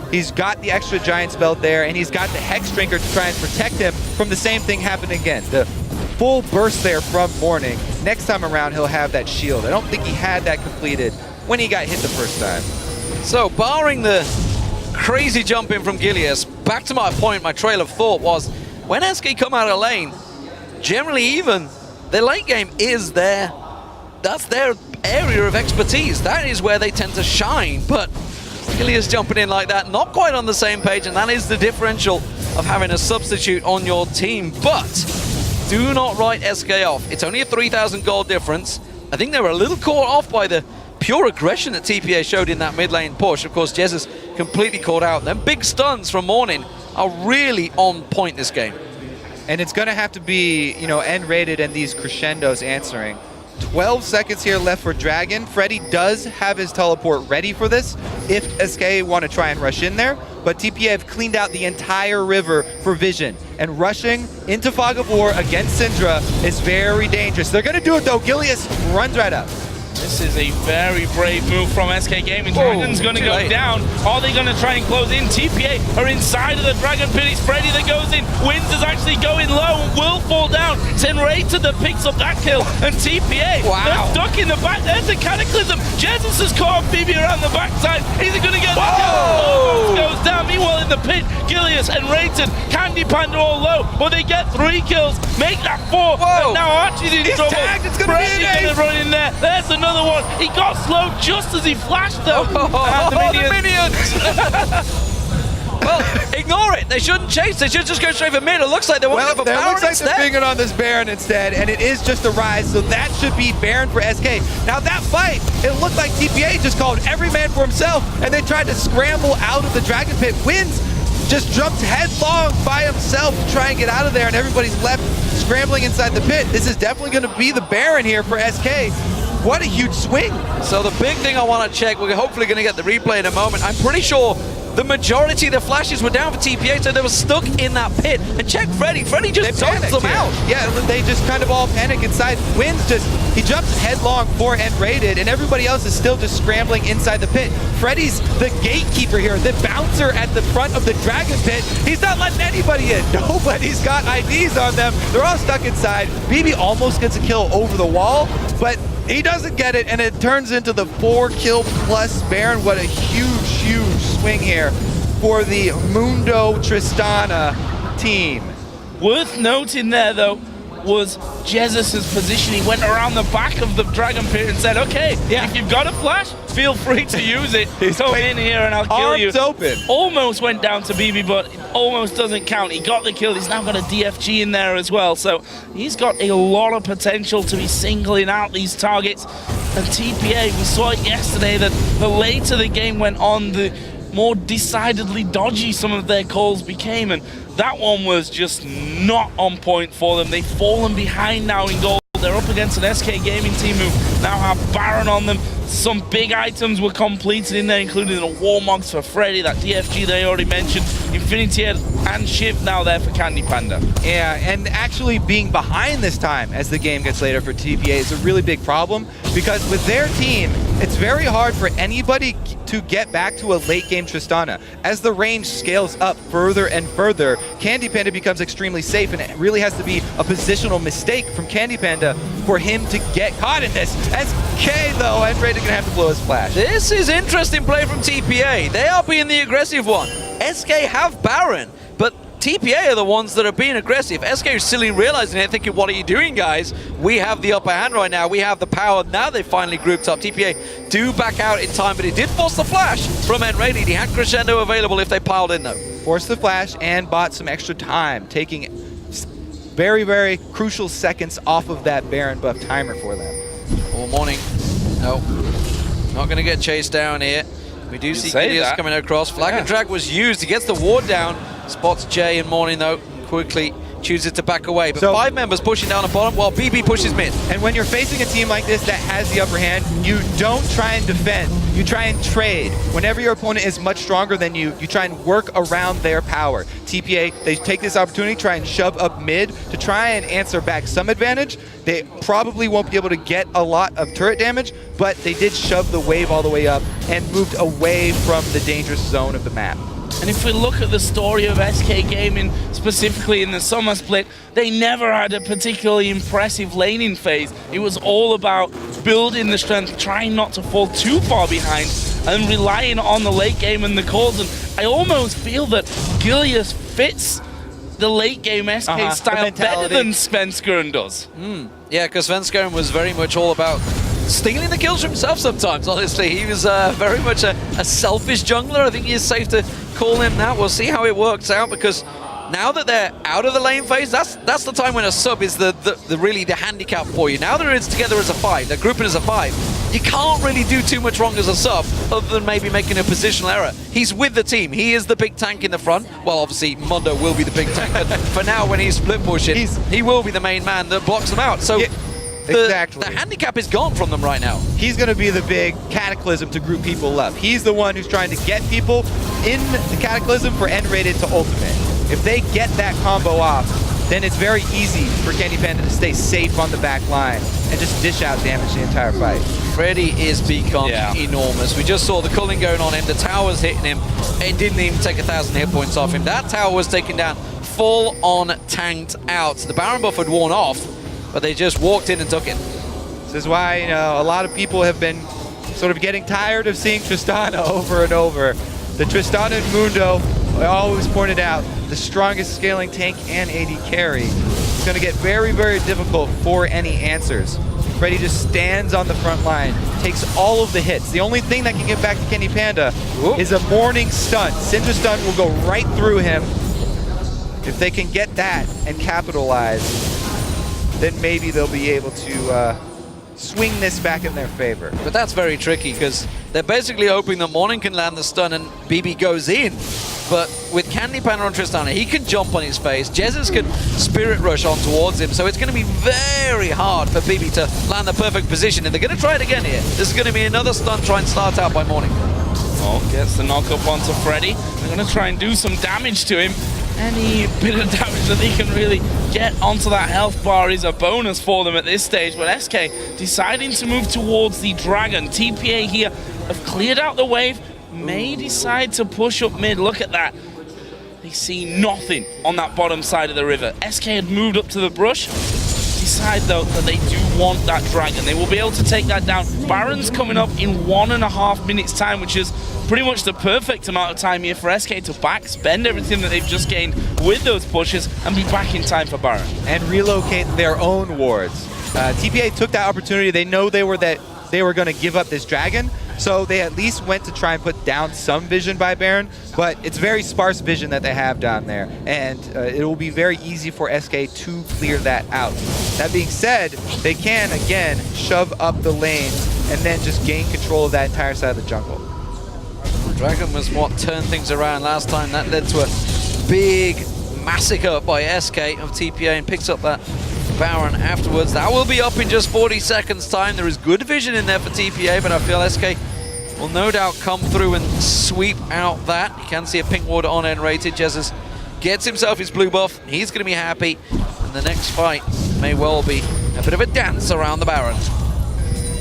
C: He's got the extra giant spell there, and he's got the Hex Drinker to try and protect him from the same thing happening again. The full burst there from Morning. Next time around, he'll have that shield. I don't think he had that completed when he got hit the first time.
B: So, barring the crazy jump in from Gilius, back to my point, my trail of thought was, when SK come out of lane, generally even, their late game is that's their area of expertise. That is where they tend to shine, but Gilius jumping in like that, not quite on the same page, and that is the differential of having a substitute on your team. But do not write SK off. It's only a 3,000 gold difference. I think they were a little caught off by the pure aggression that TPA showed in that mid lane push. Of course, Jez is completely caught out. Them big stuns from Morning are really on point this game.
C: And it's going to have to be, end-rated and these crescendos answering. 12 seconds here left for Dragon. Freddy does have his teleport ready for this if SK want to try and rush in there, but TPA have cleaned out the entire river for vision, and rushing into Fog of War against Syndra is very dangerous. They're going to do it though. Gilius runs right up.
A: This is a very brave move from SK Gaming. Dragon's going to go down. Are they going to try and close in? TPA are inside of the Dragon Pit. It's Freddy that goes in. Wins is actually going low and will fall down. It's Enrated that picks up that kill. And TPA, they're stuck in the back. There's a Cataclysm. Jesus has caught BB around the backside. Is he going to get the kill? Almost goes down. Meanwhile, in the pit, Gilius, Enrated, Candy Panda all low. But they get 3 kills. Make that 4. And now Archie's in trouble.
C: Tagged. It's going to be an ace.
A: Run in there. There's another one. He got slowed just as he flashed them.
B: The minions! Well, ignore it. They shouldn't chase. They should just go straight for mid. It looks like they want to go for Baron
C: looks like
B: instead.
C: they're binging on this Baron instead, and it is just a rise, so that should be Baron for SK. Now that fight, it looked like TPA just called every man for himself, and they tried to scramble out of the Dragon Pit. Wins just jumped headlong by himself to try and get out of there, and everybody's left scrambling inside the pit. This is definitely going to be the Baron here for SK. What a huge swing.
B: So the big thing I want to check, we're hopefully going to get the replay in a moment. I'm pretty sure the majority of the flashes were down for TPA, so they were stuck in that pit. And check Freddy. Freddy just dumps them out.
C: Yeah, they just kind of all panic inside. Wins he jumps headlong for end-rated, and everybody else is still just scrambling inside the pit. Freddy's the gatekeeper here, the bouncer at the front of the Dragon Pit. He's not letting anybody in. Nobody's got IDs on them. They're all stuck inside. BB almost gets a kill over the wall, but he doesn't get it, and it turns into the 4-kill plus Baron. What a huge, huge swing here for the Mundo Tristana team.
A: Worth noting there, though, was Jesus' position. He went around the back of the Dragon Pit and said, okay, if you've got a flash, feel free to use it. Come in here and I'll kill you.
C: Arms open.
A: Almost went down to BB, but it almost doesn't count. He got the kill. He's now got a DFG in there as well. So he's got a lot of potential to be singling out these targets. And TPA, we saw it yesterday that the later the game went on, the more decidedly dodgy some of their calls became, and that one was just not on point for them. They've fallen behind now in gold. They're up against an SK Gaming team who now have Baron on them. Some big items were completed in there, including the Warmogs for Freddy, that DFG they already mentioned, Infinity Head and Shiv now there for Candy Panda.
C: Yeah, and actually being behind this time as the game gets later for TPA is a really big problem, because with their team, it's very hard for anybody to get back to a late game Tristana. As the range scales up further and further, Candy Panda becomes extremely safe, and it really has to be a positional mistake from Candy Panda for him to get caught in this. SK though, and Raid gonna have to blow his flash.
B: This is interesting play from TPA. They are being the aggressive one. SK have Baron, but TPA are the ones that are being aggressive. SK is still realizing it, thinking, what are you doing, guys? We have the upper hand right now. We have the power. Now they've finally grouped up. TPA do back out in time, but he did force the flash from Enradi. He had Crescendo available if they piled in, though.
C: Forced the flash and bought some extra time, taking very, very crucial seconds off of that Baron buff timer for them.
B: All morning. No. Not going to get chased down here. We do see Gideus coming across. Flag and drag was used. He gets the ward down. Spots Jay in morning, though. Quickly chooses to back away. But so, 5 members pushing down the bottom while BB pushes mid.
C: And when you're facing a team like this that has the upper hand, you don't try and defend. You try and trade. Whenever your opponent is much stronger than you, you try and work around their power. TPA, they take this opportunity, try and shove up mid to try and answer back some advantage. They probably won't be able to get a lot of turret damage, but they did shove the wave all the way up and moved away from the dangerous zone of the map.
A: And if we look at the story of SK Gaming, specifically in the summer split, they never had a particularly impressive laning phase. It was all about building the strength, trying not to fall too far behind, and relying on the late game and the calls. And I almost feel that Gideus fits the late game SK style better than Svenskeren does.
B: Yeah, because Svenskeren was very much all about stealing the kills for himself sometimes, honestly. He was very much a selfish jungler. I think he is safe to call him that. We'll see how it works out, because now that they're out of the lane phase, that's the time when a sub is the really the handicap for you. Now they're together as a 5, they're grouping as a 5. You can't really do too much wrong as a sub, other than maybe making a positional error. He's with the team. He is the big tank in the front. Well, obviously, Mundo will be the big tank, but for now, when he's split pushing, he will be the main man that blocks them out. So. Yeah. The handicap is gone from them right now. He's
C: going to be the big cataclysm to group people up. He's the one who's trying to get people in the cataclysm for end rated to ultimate. If they get that combo off, then it's very easy for Candy Panda to stay safe on the back line and just dish out damage the entire fight.
B: Freddy is become enormous. We just saw the culling going on him. The tower's hitting him. It didn't even take 1,000 hit points off him. That tower was taken down, full on tanked out. The Baron buff had worn off, but they just walked in and took it.
C: This is why, you know, a lot of people have been sort of getting tired of seeing Tristana over and over. The Tristana and Mundo, I always pointed out, the strongest scaling tank and AD carry. It's going to get very, very difficult for any answers. Freddy just stands on the front line, takes all of the hits. The only thing that can get back to Candy Panda is a morning stun. Syndra stun will go right through him. If they can get that and capitalize, then maybe they'll be able to swing this back in their favor.
B: But that's very tricky, because they're basically hoping that Morning can land the stun and BB goes in. But with Candy Panda on Tristana, he can jump on his face. Jesus can Spirit Rush on towards him, so it's going to be very hard for BB to land the perfect position. And they're going to try it again here. This is going to be another stun try and start out by Morning.
A: Oh, gets the knock up onto Freddy. They're going to try and do some damage to him. Any bit of damage that they can really get onto that health bar is a bonus for them at this stage. But SK deciding to move towards the Dragon. TPA here have cleared out the wave, may decide to push up mid. Look at that. They see nothing on that bottom side of the river. SK had moved up to the brush, decide, though, that they do want that Dragon. They will be able to take that down. Baron's coming up in 1.5 minutes time, which is pretty much the perfect amount of time here for SK to backspend everything that they've just gained with those pushes and be back in time for Baron.
C: And relocate their own wards. TPA took that opportunity. They know they were going to give up this Dragon, so they at least went to try and put down some vision by Baron, but it's very sparse vision that they have down there, and it will be very easy for SK to clear that out. That being said, they can, again, shove up the lanes and then just gain control of that entire side of the jungle.
B: Dragon was what turned things around last time. That led to a big massacre by SK of TPA and picks up that Baron afterwards. That will be up in just 40 seconds time. There is good vision in there for TPA, but I feel SK will no doubt come through and sweep out that. You can see a pink ward on N-rated. Jesus gets himself his blue buff. He's going to be happy. And the next fight may well be a bit of a dance around the Baron.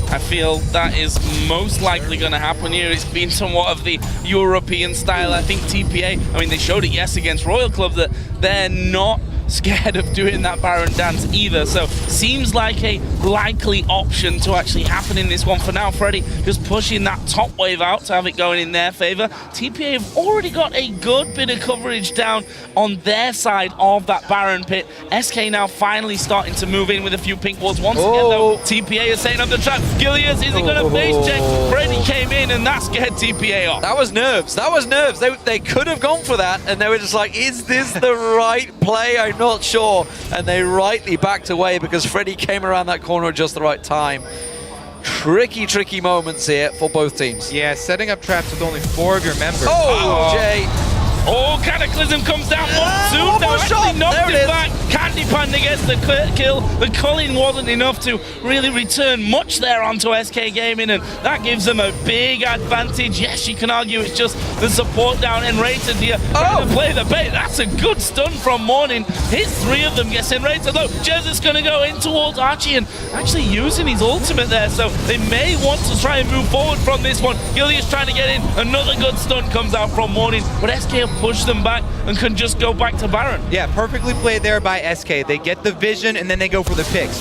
A: I feel that is most likely going to happen here. It's been somewhat of the European style. I think TPA, I mean, they showed it, yes, against Royal Club, that they're not scared of doing that Baron dance either. So seems like a likely option to actually happen in this one. For now, Freddy just pushing that top wave out to have it going in their favor. TPA have already got a good bit of coverage down on their side of that Baron pit. SK now finally starting to move in with a few pink walls. Once again, though, TPA is setting up the trap. Gilius, is he going to face check? Freddy came in and that scared TPA off.
B: That was nerves. That was nerves. They could have gone for that, and they were just like, is this the right play? I'm not sure. And they rightly backed away because Freddy came around that corner at just the right time. Tricky moments here for both teams.
C: Yeah, setting up traps with only 4 of your members.
B: Oh, Jay.
A: Oh, Cataclysm comes down soon.
B: One more
A: They
B: shot.
A: actually knocked
B: There it
A: it
B: is.
A: back. Candy Panda gets the kill. The culling wasn't enough to really return much there onto SK Gaming, and that gives them a big advantage. Yes, you can argue it's just the support down and rated here. Trying to play the bait. That's a good stun from Morning. His 3 of them gets in rated though. Jez is going to go in towards Archie and actually using his ultimate there, so they may want to try and move forward from this one. Gilius trying to get in. Another good stun comes out from Morning, but SK have pushed them back and can just go back to Baron.
C: Yeah, perfectly played there by SK. They get the vision and then they go for the picks.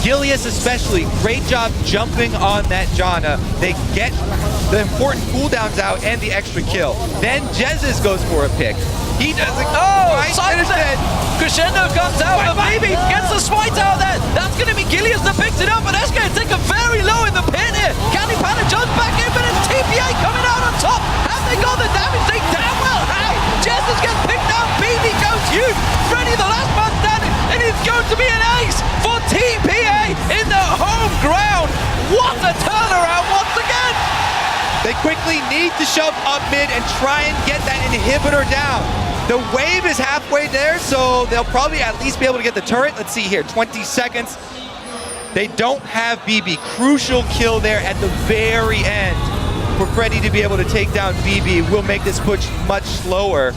C: Gilius especially, great job jumping on that Janna. They get the important cooldowns out and the extra kill. Then Jesus goes for a pick. He doesn't quite finish it.
B: Crescendo comes out with a baby, gets the smite out there. That's going to be Gilius that picks it up, but SK take a very low in the pit here. Candy Panda jumps back in, but it's TPA coming out on top. Have they got the damage? They damn well have. Jesus gets picked down, BB goes huge. Freddy the last man standing, and it's going to be an ace for TPA in the home ground. What a turnaround once again.
C: They quickly need to shove up mid and try and get that inhibitor down. The wave is halfway there, so they'll probably at least be able to get the turret. Let's see here, 20 seconds. They don't have BB. Crucial kill there at the very end for Freddy to be able to take down BB. Will make this push much slower.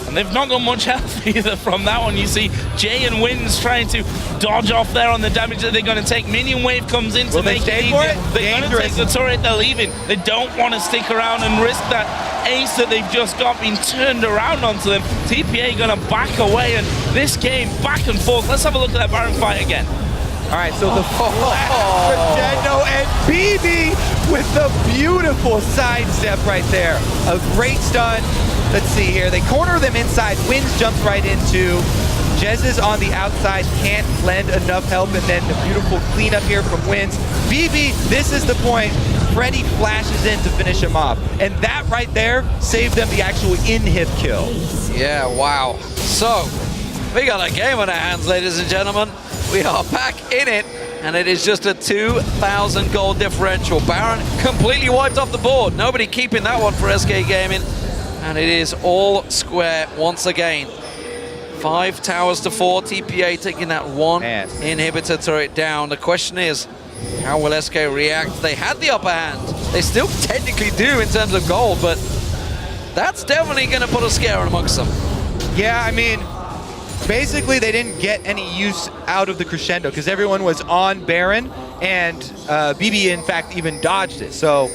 A: And they've not got much health either from that one. You see Jay and Wins trying to dodge off there on the damage that they're going to take. Minion wave comes in to make it easier. They're going to take the turret, they're leaving. They don't want to stick around and risk that ace that they've just got being turned around onto them. TPA going to back away, and this game back and forth. Let's have a look at that Baron fight again.
C: All right, so the Crescendo and BB with the beautiful sidestep right there. A great stun. Let's see here. They corner them inside. Wins jumps right into. Jez is on the outside, can't lend enough help, and then the beautiful cleanup here from Wins. BB, this is the point. Freddy flashes in to finish him off. And that right there saved them the actual inhib kill.
B: Yeah, wow. So, we got a game on our hands, ladies and gentlemen. We are back in it, and it is just a 2,000 gold differential. Baron completely wiped off the board. Nobody keeping that one for SK Gaming. And it is all square once again. 5 towers to 4. TPA taking that one inhibitor turret down. The question is, how will SK react? They had the upper hand. They still technically do in terms of gold, but that's definitely going to put a scare amongst them.
C: Yeah, I mean, basically they didn't get any use out of the Crescendo because everyone was on Baron, and BB in fact even dodged it. So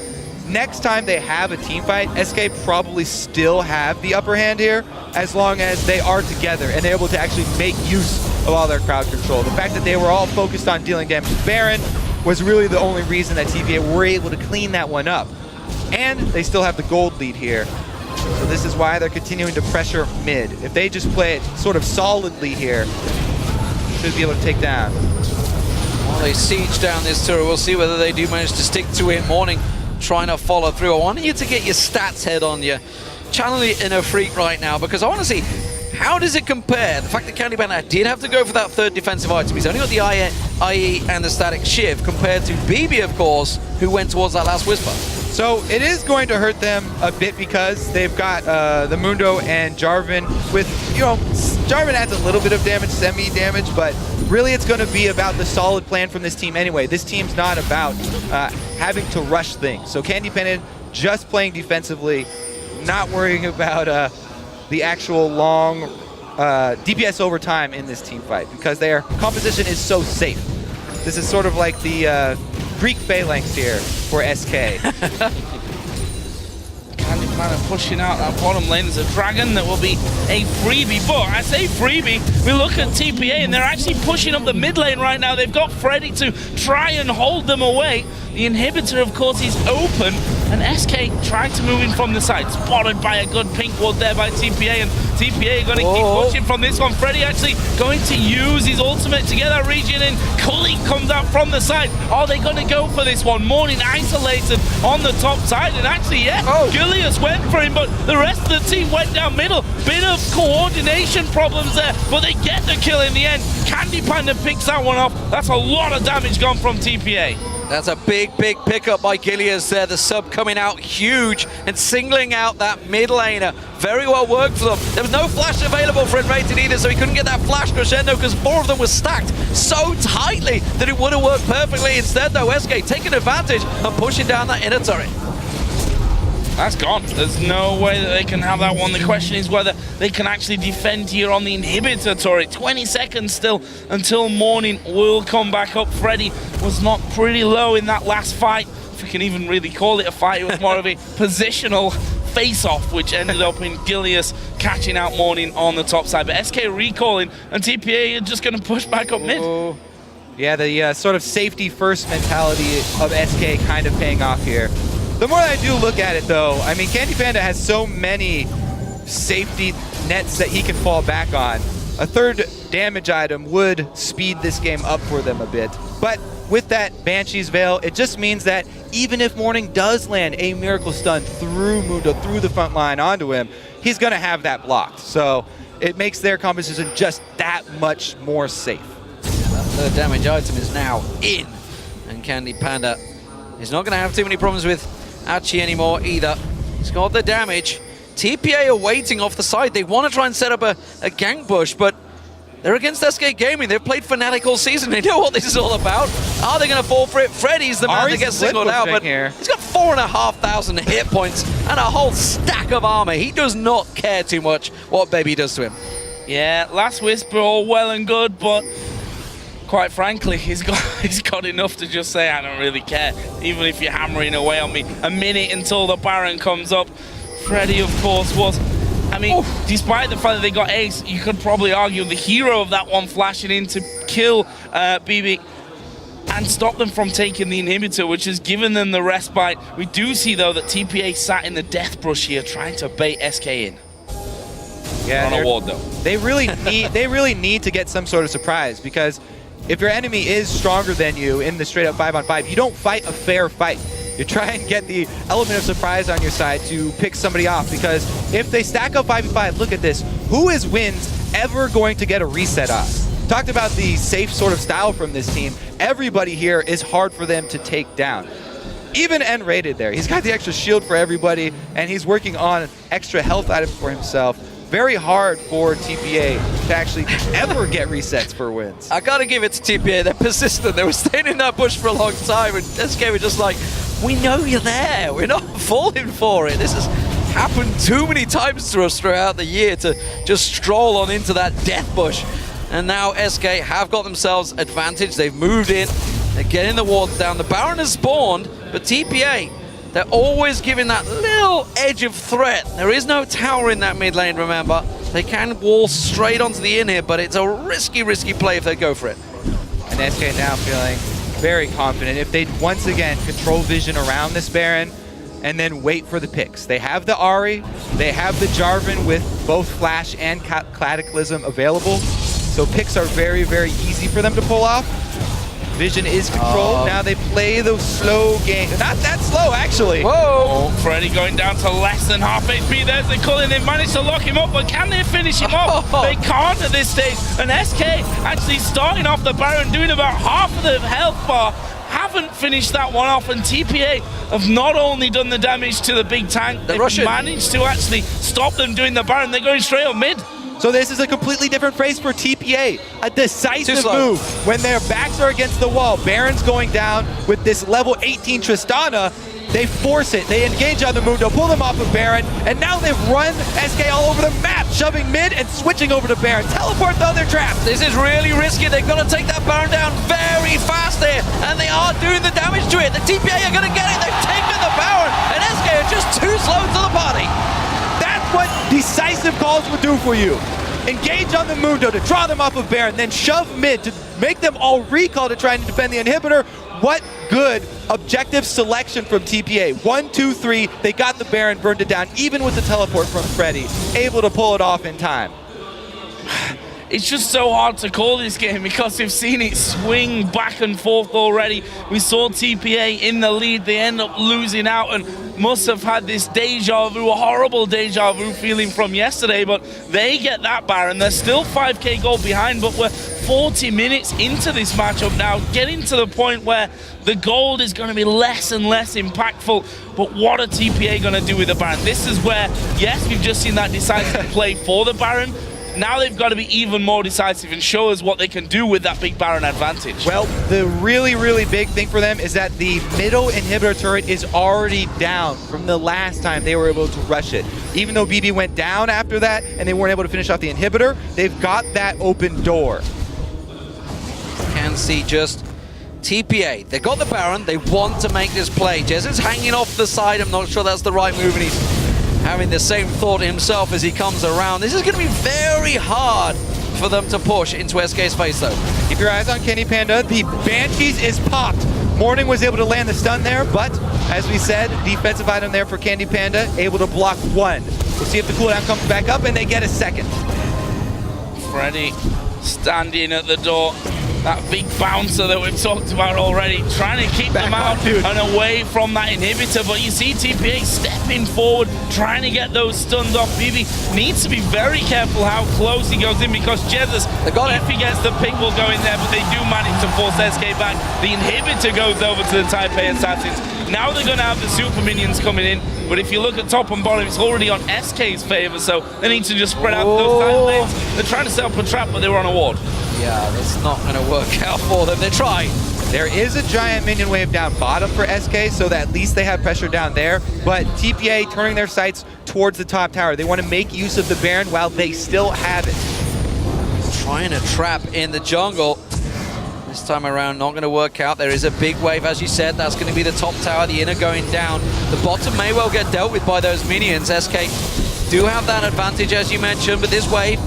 C: next time they have a team fight, SK probably still have the upper hand here as long as they are together and they're able to actually make use of all their crowd control. The fact that they were all focused on dealing damage to Baron was really the only reason that TPA were able to clean that one up. And they still have the gold lead here. So this is why they're continuing to pressure mid. If they just play it sort of solidly here, should be able to take down.
B: Well, they siege down this turret. We'll see whether they do manage to stick to it. Morning trying to follow through. I want you to get your stats head on you. Channel your inner freak right now, because I want to see how does it compare. The fact that Candy Panda did have to go for that third defensive item. He's only got the IE and the static shiv compared to BB, of course, who went towards that last Whisper.
C: So it is going to hurt them a bit because they've got the Mundo and Jarvan with, Jarvan adds a little bit of damage, semi-damage, but really it's going to be about the solid plan from this team anyway. This team's not about having to rush things. So Candy Panda just playing defensively, not worrying about the actual long DPS over time in this team fight because their composition is so safe. This is sort of like the Greek phalanx here for SK.
A: Candy Panda pushing out that bottom lane. There's a dragon that will be a freebie. But I say freebie, we look at TPA and they're actually pushing up the mid lane right now. They've got Freddy to try and hold them away. The inhibitor, of course, is open, and SK tried to move in from the side. Spotted by a good pink ward there by TPA, and TPA are going to keep pushing from this one. Freddy actually going to use his ultimate to get that region in. Cully comes out from the side. Are they going to go for this one? Morning isolated on the top side, and actually, Gilius went for him, but the rest of the team went down middle. Bit of coordination problems there, but they get the kill in the end. Candy Panda picks that one off. That's a lot of damage gone from TPA.
B: That's a big pickup by Gilius there. The sub coming out huge and singling out that mid laner. Very well worked for them. There was no flash available for Enrated either, so he couldn't get that flash crescendo because 4 of them were stacked so tightly that it would have worked perfectly. Instead, though, SK taking advantage and pushing down that inner turret.
A: That's gone. There's no way that they can have that one. The question is whether they can actually defend here on the inhibitor turret. 20 seconds still until morning will come back up. Freddy was not pretty low in that last fight, if we can even really call it a fight. It was more of a positional face-off, which ended up in Gilius catching out Morning on the top side. But SK recalling, and TPA are just going to push back up mid.
C: Yeah, the sort of safety-first mentality of SK kind of paying off here. The more I do look at it, though, I mean, Candy Panda has so many safety nets that he can fall back on. A third damage item would speed this game up for them a bit. But with that Banshee's Veil, it just means that even if Morning does land a Miracle Stun through Mundo, through the front line onto him, he's going to have that blocked. So it makes their composition just that much more safe.
B: That third damage item is now in. And Candy Panda is not going to have too many problems with Achi anymore either. He's got the damage. TPA are waiting off the side. They want to try and set up a gank push, but they're against SK Gaming. They've played Fnatic all season. They know what this is all about. Are they going to fall for it? Freddy's the man that gets singled out, but he's got 4,500 hit points and a whole stack of armor. He does not care too much what Baby does to him.
A: Yeah, last Whisper, all well and good, but quite frankly, he's got enough to just say, I don't really care, even if you're hammering away on me. A minute until the Baron comes up. Freddy, of course, was, I mean, despite the fact that they got Ace, you could probably argue the hero of that one flashing in to kill BB and stop them from taking the inhibitor, which has given them the respite. We do see, though, that TPA sat in the death brush here trying to bait SK in.
C: Yeah,
A: on a ward, though.
C: They really need to get some sort of surprise, because if your enemy is stronger than you in the straight up 5-on-5, you don't fight a fair fight. You try and get the element of surprise on your side to pick somebody off, because if they stack up 5v5, look at this. Who is Wins ever going to get a reset off? Talked about the safe sort of style from this team. Everybody here is hard for them to take down. Even N-rated there. He's got the extra shield for everybody, and he's working on extra health items for himself. Very hard for TPA to actually ever get resets for Wins.
B: I gotta give it to TPA. They're persistent. They were staying in that bush for a long time, and SK were just like, we know you're there. We're not falling for it. This has happened too many times to us throughout the year to just stroll on into that death bush. And now SK have got themselves advantage. They've moved in. They're getting the wards down. The Baron has spawned, but TPA, they're always giving that little edge of threat. There is no tower in that mid lane, remember. They can wall straight onto the in here, but it's a risky play if they go for it.
C: And SK now feeling very confident. If they once again control vision around this Baron and then wait for the picks. They have the Ahri, they have the Jarvan with both Flash and Cataclysm available. So picks are very easy for them to pull off. Vision is controlled. Now they play the slow game. Not that slow, actually.
B: Whoa!
A: Freddy going down to less than half HP. There's the Cullen. They managed to lock him up, but can they finish him off? They can't at this stage. And SK actually starting off the Baron, doing about half of the health bar. Haven't finished that one off, and TPA have not only done the damage to the big tank, they've managed to actually stop them doing the Baron. They're going straight on mid.
C: So this is a completely different phase for TPA. A decisive move when their backs are against the wall. Baron's going down with this level 18 Tristana. They force it. They engage on the Mundo, pull them off of Baron, and now they've run SK all over the map, shoving mid and switching over to Baron. Teleport the other trap.
B: This is really risky. They've got to take that Baron down very fast there, and they are doing the damage to it. The TPA are going to get it. They've taken the Baron, and SK are just too slow to the party.
C: That's what decisive calls would do for you. Engage on the Mundo to draw them off of Baron, then shove mid to make them all recall to try and defend the inhibitor. What good objective selection from TPA. 1, 2, 3, they got the Baron, burned it down, even with the teleport from Freddy, able to pull it off in time.
A: It's just so hard to call this game because we've seen it swing back and forth already. We saw TPA in the lead. They end up losing out and must have had this deja vu, a horrible deja vu feeling from yesterday, but they get that Baron. They're still 5k gold behind, but we're 40 minutes into this matchup now, getting to the point where the gold is going to be less and less impactful. But what are TPA going to do with the Baron? This is where, yes, we've just seen that decisive play for the Baron. Now they've got to be even more decisive and show us what they can do with that big Baron advantage.
C: Well, the really big thing for them is that the middle inhibitor turret is already down from the last time they were able to rush it. Even though BB went down after that and they weren't able to finish off the inhibitor, they've got that open door.
B: Can see just TPA. They got the Baron. They want to make this play. Jez is hanging off the side. I'm not sure that's the right move, and he's having the same thought himself as he comes around. This is going to be very hard for them to push into SK's face, though.
C: Keep your eyes on Candy Panda. The Banshees is popped. Morning was able to land the stun there, but as we said, defensive item there for Candy Panda, able to block one. We'll see if the cooldown comes back up, and they get a second.
A: Freddy standing at the door. That big bouncer that we've talked about already, trying to keep them out and away from that inhibitor. But you see TPA stepping forward, trying to get those stuns off. BB needs to be very careful how close he goes in, because Jesus, if he gets the pick, will go in there, but they do manage to force SK back. The inhibitor goes over to the Taipei Assassins. Now they're going to have the super minions coming in, but if you look at top and bottom, it's already on SK's favor, so they need to just spread out those side lanes. They're trying to set up a trap, but they were on a ward.
B: Yeah, that's not going to work out for them. They're trying.
C: There is a giant minion wave down bottom for SK, so that at least they have pressure down there, but TPA turning their sights towards the top tower. They want to make use of the Baron while they still have it.
B: Trying to trap in the jungle. This time around, not going to work out. There is a big wave, as you said. That's going to be the top tower, the inner going down. The bottom may well get dealt with by those minions. SK do have that advantage, as you mentioned, but this wave,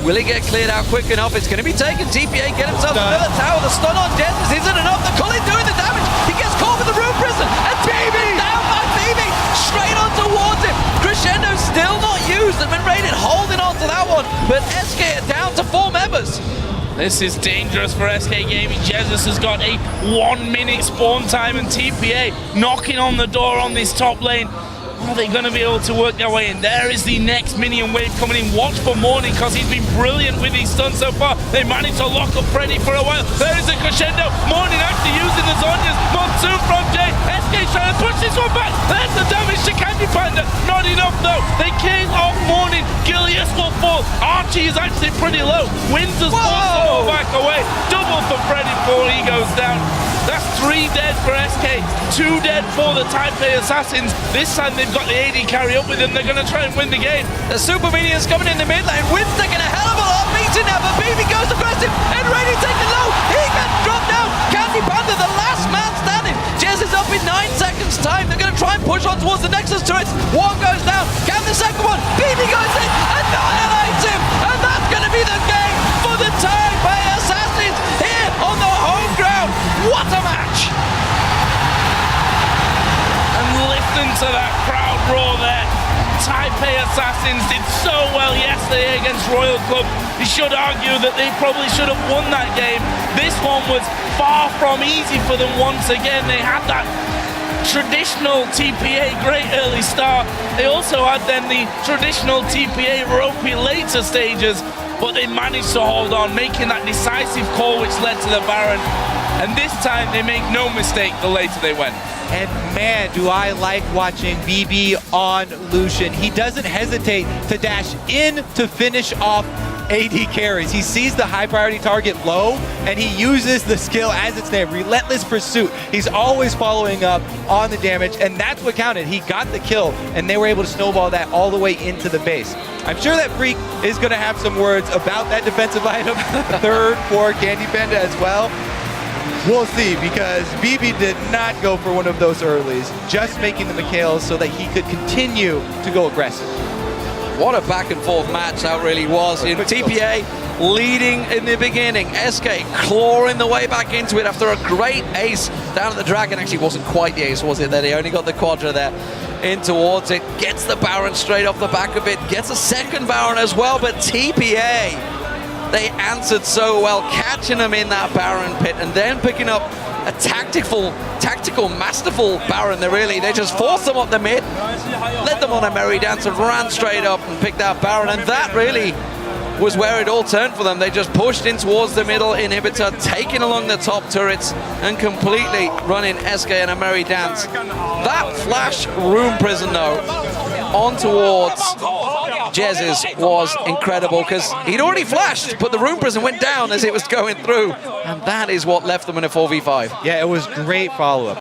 B: will it get cleared out quick enough? It's going to be taken. TPA get himself another tower. The stun on Dennis isn't enough. The Cully doing the damage. He gets caught with the Rune Prison. And BB down by BB. Straight on towards him. Crescendo still not used. And been raided holding on to that one. But SK are down to 4 members.
A: This is dangerous for SK Gaming. Jesus has got a 1 minute spawn time, and TPA knocking on the door on this top lane. Are they going to be able to work their way in? There is the next minion wave coming in. Watch for Morning, because he's been brilliant with his stuns so far. They managed to lock up Freddy for a while. There is a Crescendo. Morning actually using the Zonias. Monsoon from Jay. SK trying to push this one back. There's the damage to Candy Panda. Not enough though. They king off Morning. Gilius will fall. Archie is actually pretty low. Wins us forced back away. Double for Freddy before he goes down. That's 3 dead for SK, 2 dead for the Taipei Assassins. This time they've got the AD carry up with them. They're going to try and win the game.
B: The super minions coming in the mid lane. Wynn's taking a hell of a lot of beating now, but BB goes aggressive, and Rady taking low. He gets dropped down. Candy Panda, the last man standing. Jez is up in 9 seconds time. They're going to try and push on towards the Nexus turrets. One goes down. Can the second one? BB goes in, annihilates him. And that's going to be the game for the Taipei Assassins here on the home ground. What a match!
A: And listen to that crowd roar there. Taipei Assassins did so well yesterday against Royal Club. You should argue that they probably should have won that game. This one was far from easy for them once again. They had that traditional TPA great early start. They also had then the traditional TPA ropey later stages, but they managed to hold on, making that decisive call which led to the Baron. And this time they make no mistake the later they went.
C: And man, do I like watching BB on Lucian. He doesn't hesitate to dash in to finish off AD carries. He sees the high priority target low, and he uses the skill as it's there. Relentless pursuit. He's always following up on the damage, and that's what counted. He got the kill, and they were able to snowball that all the way into the base. I'm sure that Freak is going to have some words about that defensive item, third for Candy Panda as well. We'll see, because BB did not go for one of those earlies, just making the Mikhails so that he could continue to go aggressive.
B: What a back and forth match that really was. In TPA leading in the beginning, SK clawing the way back into it after a great ace down at the Dragon. Actually wasn't quite the ace, was it? That he only got the Quadra there in towards it. Gets the Baron straight off the back of it. Gets a second Baron as well, but TPA, they answered so well, catching them in that Baron pit and then picking up a tactical, masterful Baron. They just forced them up the mid, led them on a merry dance and ran straight up and picked that Baron, and that really was where it all turned for them. They just pushed in towards the middle inhibitor, taking along the top turrets and completely running SK in a merry dance. That flash Room Prison though, on towards Jez's was incredible, because he'd already flashed, but the Room Prison went down as it was going through, and that is what left them in a 4v5.
C: Yeah, it was great follow-up.